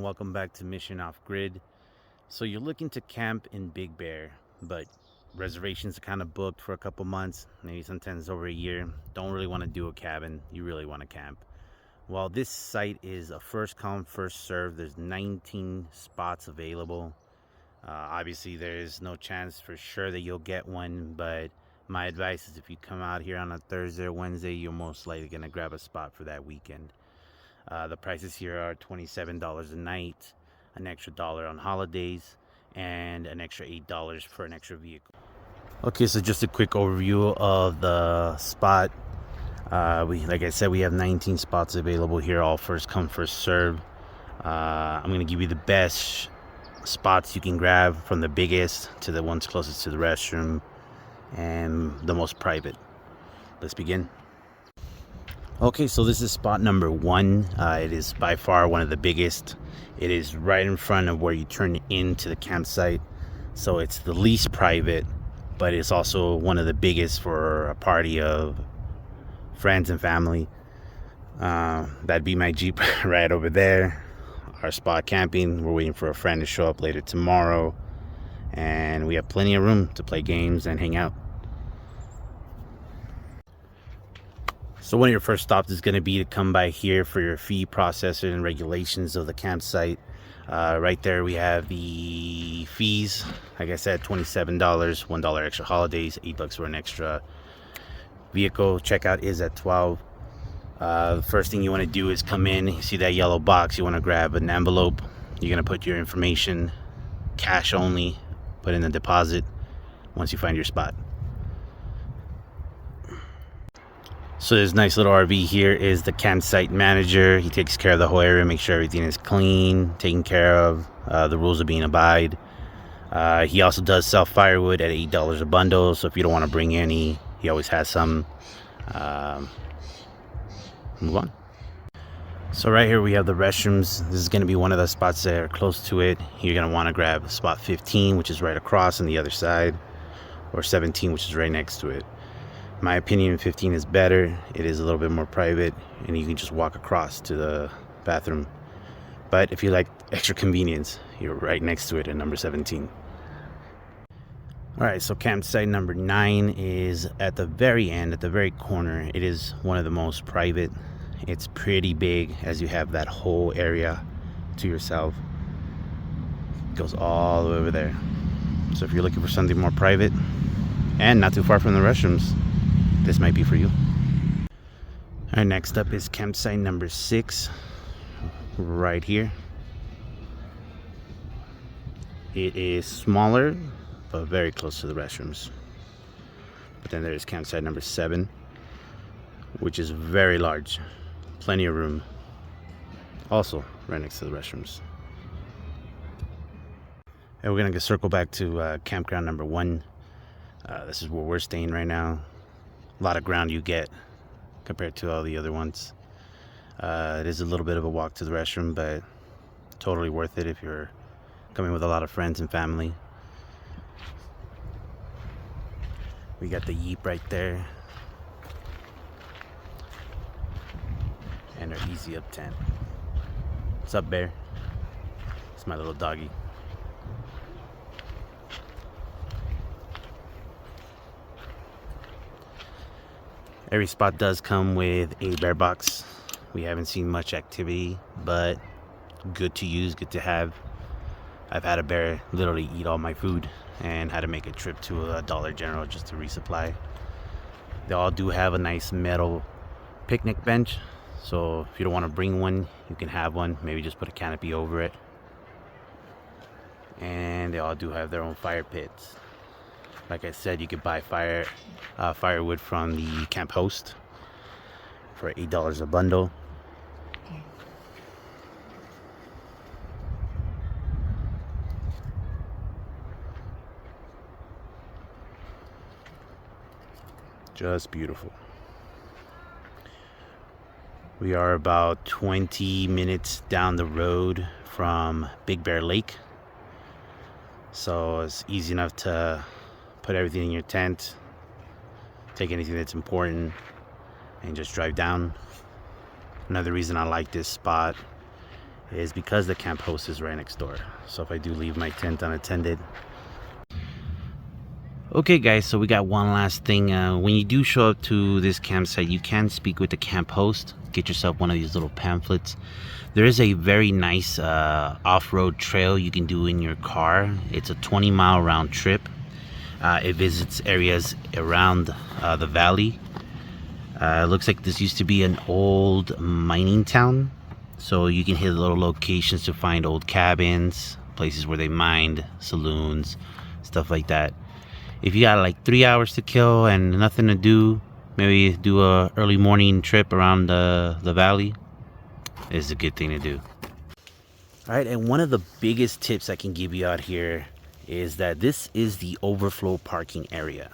welcome back to Mission Off Grid. So you're looking to camp in Big Bear, but reservations are kind of booked for a couple months, maybe sometimes over a year. Don't really want to do a cabin, you really want to camp. Well, this site is a first come, first serve. There's 19 spots available. Obviously, there's no chance for sure that you'll get one, but my advice is if you come out here on a Thursday or Wednesday, you're most likely going to grab a spot for that weekend. The prices here are $27 a night, an extra dollar on holidays, and an extra $8 for an extra vehicle. Okay, so just a quick overview of the spot. Like I said, we have 19 spots available here, all first come, first serve. I'm going to give you the best spots you can grab, from the biggest to the ones closest to the restroom and the most private. Let's begin. Okay, so this is spot number one. It is by far one of the biggest. It is right in front of where you turn into the campsite. So it's the least private, but it's also one of the biggest for a party of friends and family. That'd be my Jeep right over there. Our spot camping. We're waiting for a friend to show up later tomorrow. And we have plenty of room to play games and hang out. So one of your first stops is going to be to come by here for your fee processor and regulations of the campsite. Right there we have the fees. Like I said, $27, $1 extra holidays, $8 for an extra vehicle. Checkout is at 12. The first thing you want to do is come in. You see that yellow box. You want to grab an envelope. You're going to put your information, cash only, put in the deposit once you find your spot. So this nice little RV here is the campsite manager. He takes care of the whole area, make sure everything is clean, taken care of, the rules are being abided. He also does sell firewood at $8 a bundle, so if you don't want to bring any, he always has some. Move on. So right here we have the restrooms. This is going to be one of the spots that are close to it. You're going to want to grab spot 15, which is right across on the other side, or 17, which is right next to it. My opinion, 15 is better. It is a little bit more private, and you can just walk across to the bathroom. But if you like extra convenience, you're right next to it at number 17. Alright, so campsite number 9 is at the very end, at the very corner. It is one of the most private. It's pretty big, as you have that whole area to yourself. It goes all the way over there. So if you're looking for something more private and not too far from the restrooms, this might be for you. Alright, next up is campsite number 6, right here. It is smaller, but very close to the restrooms. But then there's campsite number 7, which is very large, plenty of room, also right next to the restrooms. And we're gonna circle back to campground number 1. This is where we're staying right now. A lot of ground you get compared to all the other ones. It is a little bit of a walk to the restroom, but totally worth it if you're coming with a lot of friends and family. We got the Yeep right there, and our Easy Up tent. What's up, Bear? It's my little doggy. Every spot does come with a bear box. We haven't seen much activity, but good to use, good to have. I've had a bear literally eat all my food and had to make a trip to a Dollar General just to resupply. They all do have a nice metal picnic bench, so if you don't want to bring one, you can have one. Maybe just put a canopy over it. And they all do have their own fire pits. Like I said, you could buy firewood from the camp host for $8 a bundle. Just beautiful. We are about 20 minutes down the road from Big Bear Lake. So it's easy enough to put everything in your tent, take anything that's important, and just drive down. Another reason I like this spot is because the camp host is right next door. So if I do leave my tent unattended. Okay guys, so we got one last thing. When you do show up to this campsite, you can speak with the camp host. Get yourself one of these little pamphlets. There is a very nice off-road trail you can do in your car. It's a 20-mile round trip. It visits areas around the valley. It looks like this used to be an old mining town. So you can hit little locations to find old cabins, places where they mined, saloons, stuff like that. If you got like 3 hours to kill and nothing to do, maybe do a early morning trip around the valley is a good thing to do. All right, and one of the biggest tips I can give you out here is that this is the overflow parking area.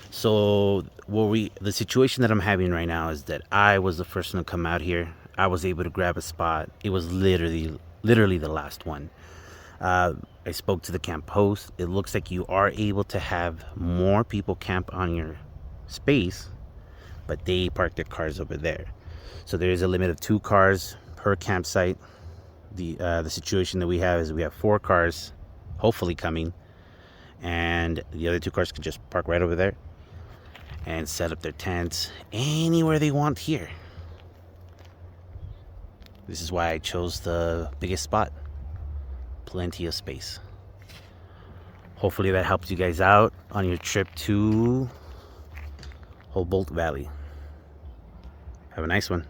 So the situation that I'm having right now is that I was the first one to come out here. I was able to grab a spot. It was literally the last one. I spoke to the camp host. It looks like you are able to have more people camp on your space, but they park their cars over there. So there is a limit of 2 cars per campsite. The situation that we have is we have 4 cars, hopefully coming, and the other 2 cars can just park right over there and set up their tents anywhere they want here. This is why I chose the biggest spot. Plenty of space. Hopefully that helps you guys out on your trip to Holcomb Valley. Have a nice one.